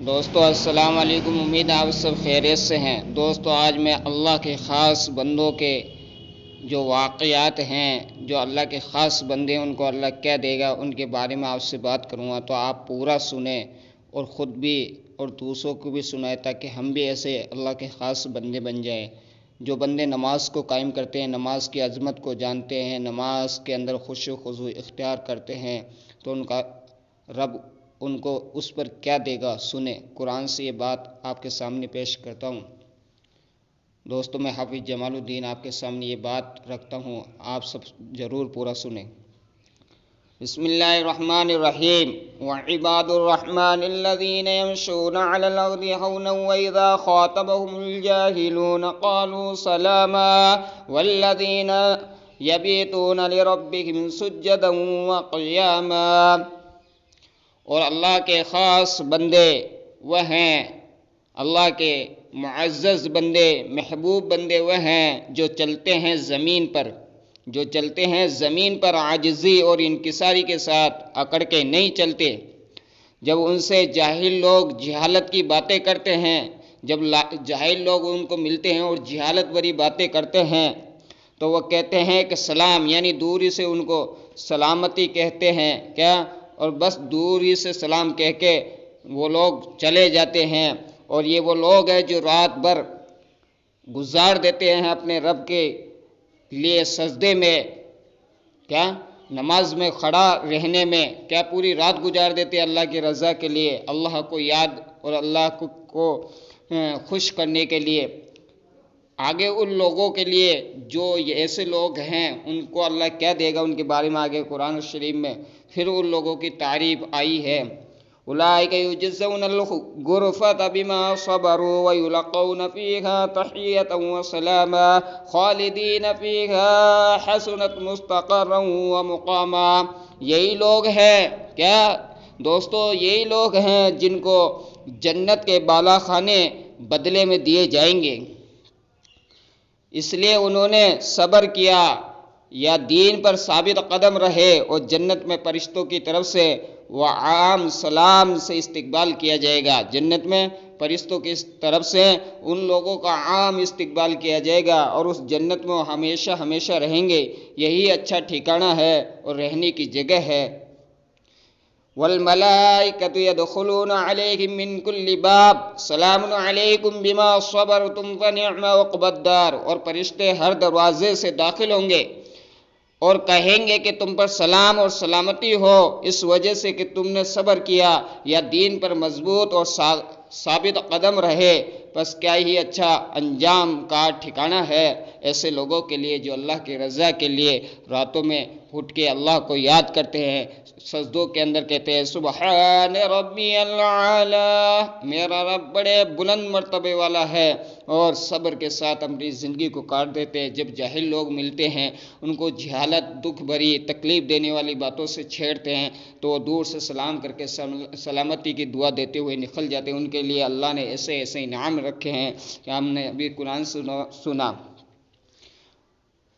دوستو السلام علیکم، امید آپ سب خیریت سے ہیں۔ دوستو آج میں اللہ کے خاص بندوں کے جو واقعات ہیں، جو اللہ کے خاص بندے ہیں ان کو اللہ کیا دے گا، ان کے بارے میں آپ سے بات کروں گا، تو آپ پورا سنیں اور خود بھی اور دوسروں کو بھی سنائیں تاکہ ہم بھی ایسے اللہ کے خاص بندے بن جائیں۔ جو بندے نماز کو قائم کرتے ہیں، نماز کی عظمت کو جانتے ہیں، نماز کے اندر خشوع و خضوع اختیار کرتے ہیں، تو ان کا رب ان کو اس پر کیا دے گا سنیں۔ قرآن سے یہ بات آپ کے سامنے پیش کرتا ہوں۔ دوستو میں حافظ جمال الدین آپ کے سامنے یہ بات رکھتا ہوں، آپ سب ضرور پورا سنیں۔ بسم اللہ الرحمن الرحیم۔ وعباد الرحمن الذین یمشون علی الارض ہونا واذا خاطبهم الجاہلون قالوا سلاما والذین یبیتون لربهم سجدا وقیاما۔ اور اللہ کے خاص بندے وہ ہیں، اللہ کے معزز بندے، محبوب بندے وہ ہیں جو چلتے ہیں زمین پر عاجزی اور انکساری کے ساتھ، اکڑ کے نہیں چلتے۔ جب ان سے جاہل لوگ جہالت کی باتیں کرتے ہیں، جب جاہل لوگ ان کو ملتے ہیں اور جہالت بری باتیں کرتے ہیں تو وہ کہتے ہیں کہ سلام، یعنی دوری سے ان کو سلامتی کہتے ہیں کیا، اور بس دوری سے سلام کہہ کے وہ لوگ چلے جاتے ہیں۔ اور یہ وہ لوگ ہیں جو رات بھر گزار دیتے ہیں اپنے رب کے لیے سجدے میں، کیا نماز میں کھڑا رہنے میں، کیا پوری رات گزار دیتے ہیں اللہ کی رضا کے لیے، اللہ کو یاد اور اللہ کو خوش کرنے کے لیے۔ آگے ان لوگوں کے لیے جو ایسے لوگ ہیں ان کو اللہ کیا دے گا، ان کے بارے میں آگے قرآن شریف میں پھر ان لوگوں کی تعریف آئی ہے۔ اولئک یجزون الغرفۃ بما صبروا ویلقون فیہا تحیۃ وسلاما خالدین فیہا حسنت مستقرا ومقاما۔ یہی لوگ ہیں کیا دوستو، یہی لوگ ہیں جن کو جنت کے بالا خانے بدلے میں دیے جائیں گے، اس لیے انہوں نے صبر کیا یا دین پر ثابت قدم رہے، اور جنت میں فرشتوں کی طرف سے وہ عام سلام سے استقبال کیا جائے گا۔ جنت میں فرشتوں کی طرف سے ان لوگوں کا عام استقبال کیا جائے گا اور اس جنت میں وہ ہمیشہ ہمیشہ رہیں گے۔ یہی اچھا ٹھکانہ ہے اور رہنے کی جگہ ہے۔ والملائکۃ یدخلون علیہم من کل باب سلام علیکم بما صبرتم فنعم عقبی الدار۔ اور فرشتے ہر دروازے سے داخل ہوں گے اور کہیں گے کہ تم پر سلام اور سلامتی ہو، اس وجہ سے کہ تم نے صبر کیا یا دین پر مضبوط اور ثابت قدم رہے، بس کیا ہی اچھا انجام کا ٹھکانہ ہے ایسے لوگوں کے لیے جو اللہ کی رضا کے لیے راتوں میں اٹھ کے اللہ کو یاد کرتے ہیں، سجدوں کے اندر کہتے ہیں سبحان ربی الاعلی، میرا رب بڑے بلند مرتبے والا ہے، اور صبر کے ساتھ اپنی زندگی کو کاٹ دیتے ہیں۔ جب جاہل لوگ ملتے ہیں ان کو جہالت، دکھ بھری، تکلیف دینے والی باتوں سے چھیڑتے ہیں تو وہ دور سے سلام کر کے سلامتی کی دعا دیتے ہوئے نکل جاتے ہیں۔ ان کے لیے اللہ نے ایسے ایسے انعام رکھے ہیں کہ ہم نے ابھی قرآن سنا۔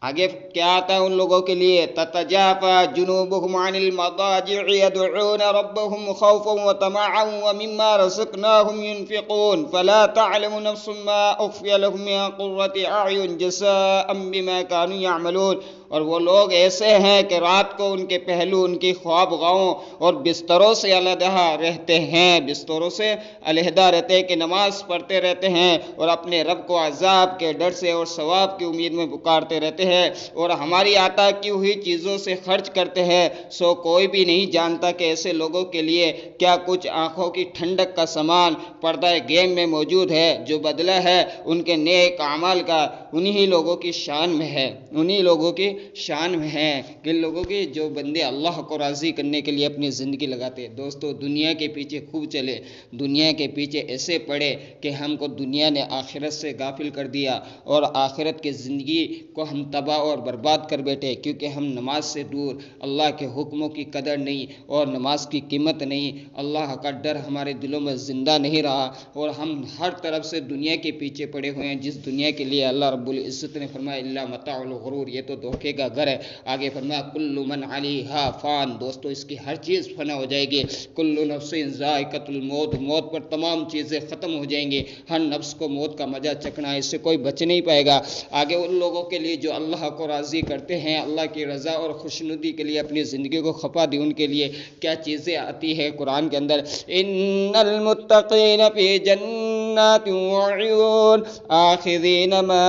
آگے کیا آتا ہے ان لوگوں کے لیے، تتجافى جنوبهم عن المضاجع يدعون ربهم خوفا وطمعا ومما رزقناهم ينفقون فلا تعلم نفس ما اخفي لهم من قرة اعين جزاء بما كانوا يعملون۔ اور وہ لوگ ایسے ہیں کہ رات کو ان کے پہلو ان کی خواب گاہوں اور بستروں سے علیحدہ رہتے ہیں، بستروں سے علیحدہ رہتے ہیں کہ نماز پڑھتے رہتے ہیں اور اپنے رب کو عذاب کے ڈر سے اور ثواب کی امید میں پکارتے رہتے ہیں، اور ہماری عطا کی ہوئی چیزوں سے خرچ کرتے ہیں۔ سو کوئی بھی نہیں جانتا کہ ایسے لوگوں کے لیے کیا کچھ آنکھوں کی ٹھنڈک کا سامان پردہ گیم میں موجود ہے، جو بدلہ ہے ان کے نیک اعمال کا انہی لوگوں کی شان میں ہے، انہی لوگوں کی شان میں ہے کہ لوگوں کی جو بندے اللہ کو راضی کرنے کے لیے اپنی زندگی لگاتے ہیں۔ دوستو دنیا کے پیچھے خوب چلے، دنیا کے پیچھے ایسے پڑے کہ ہم کو دنیا نے آخرت سے غافل کر دیا اور آخرت کی زندگی کو ہم تباہ اور برباد کر بیٹھے، کیونکہ ہم نماز سے دور، اللہ کے حکموں کی قدر نہیں اور نماز کی قیمت نہیں، اللہ کا ڈر ہمارے دلوں میں زندہ نہیں رہا، اور ہم ہر طرف سے دنیا کے پیچھے پڑے ہوئے ہیں، جس دنیا کے لیے اللہ رب العزت نے فرمایا الا متاع الغرور، یہ تو دھوکے مٹی کا گھر ہے۔ آگے فرمایا کل من علیہا فان، دوستو اس کی ہر چیز فنا ہو جائے گی، کل نفس ذائقۃ الموت، موت پر تمام چیزیں ختم ہو جائیں گی، ہر نفس کو موت کا مزہ چکھنا ہے، اس سے کوئی بچ نہیں پائے گا۔ آگے ان لوگوں کے لیے جو اللہ کو راضی کرتے ہیں، اللہ کی رضا اور خوشنودی کے لیے اپنی زندگی کو کھپا دی، ان کے لیے کیا چیزیں آتی ہے قرآن کے اندر، ان المتقین فی جنات وعیون آخذین ما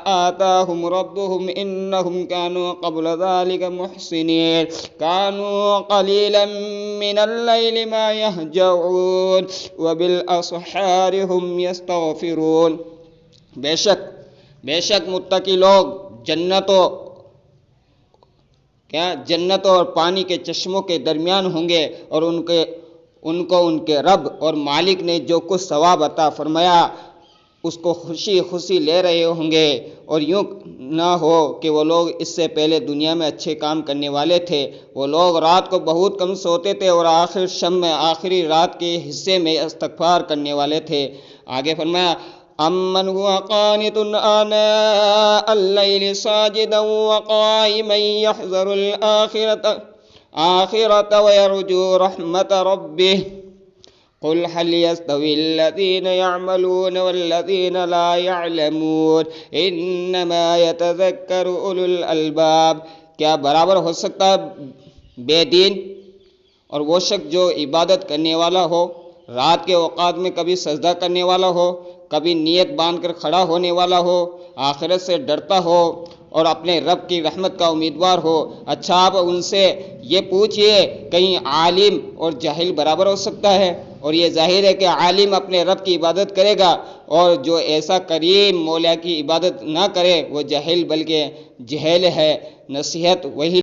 آتاہم ربهم انہم کانوا قبل ذلك محسنین کانوا قلیلا من اللیل ما یہجعون وبالاسحار هم یستغفرون۔ بے شک متقی لوگ جنتوں اور پانی کے چشموں کے درمیان ہوں گے، اور ان کو ان کے رب اور مالک نے جو کچھ ثواب عطا فرمایا اس کو خوشی خوشی لے رہے ہوں گے۔ اور یوں نہ ہو کہ وہ لوگ اس سے پہلے دنیا میں اچھے کام کرنے والے تھے، وہ لوگ رات کو بہت کم سوتے تھے اور آخر شب میں آخری رات کے حصے میں استغفار کرنے والے تھے۔ آگے فرمایا امن هو قانت آناء اللیل ساجدا وقائما یحذر الآخرة ويرجو رحمت ربه قل هل يستوي الذين يعملون والذين لا يعلمون انما يتذكر اولو الالباب، کیا برابر ہو سکتا ہے بے دین اور وہ شخص جو عبادت کرنے والا ہو، رات کے اوقات میں کبھی سجدہ کرنے والا ہو، کبھی نیت باندھ کر کھڑا ہونے والا ہو، آخرت سے ڈرتا ہو اور اپنے رب کی رحمت کا امیدوار ہو؟ اچھا آپ ان سے یہ پوچھئے کہیں عالم اور جاہل برابر ہو سکتا ہے؟ اور یہ ظاہر ہے کہ عالم اپنے رب کی عبادت کرے گا، اور جو ایسا کریم مولا کی عبادت نہ کرے وہ جاہل بلکہ جہل ہے۔ نصیحت وہی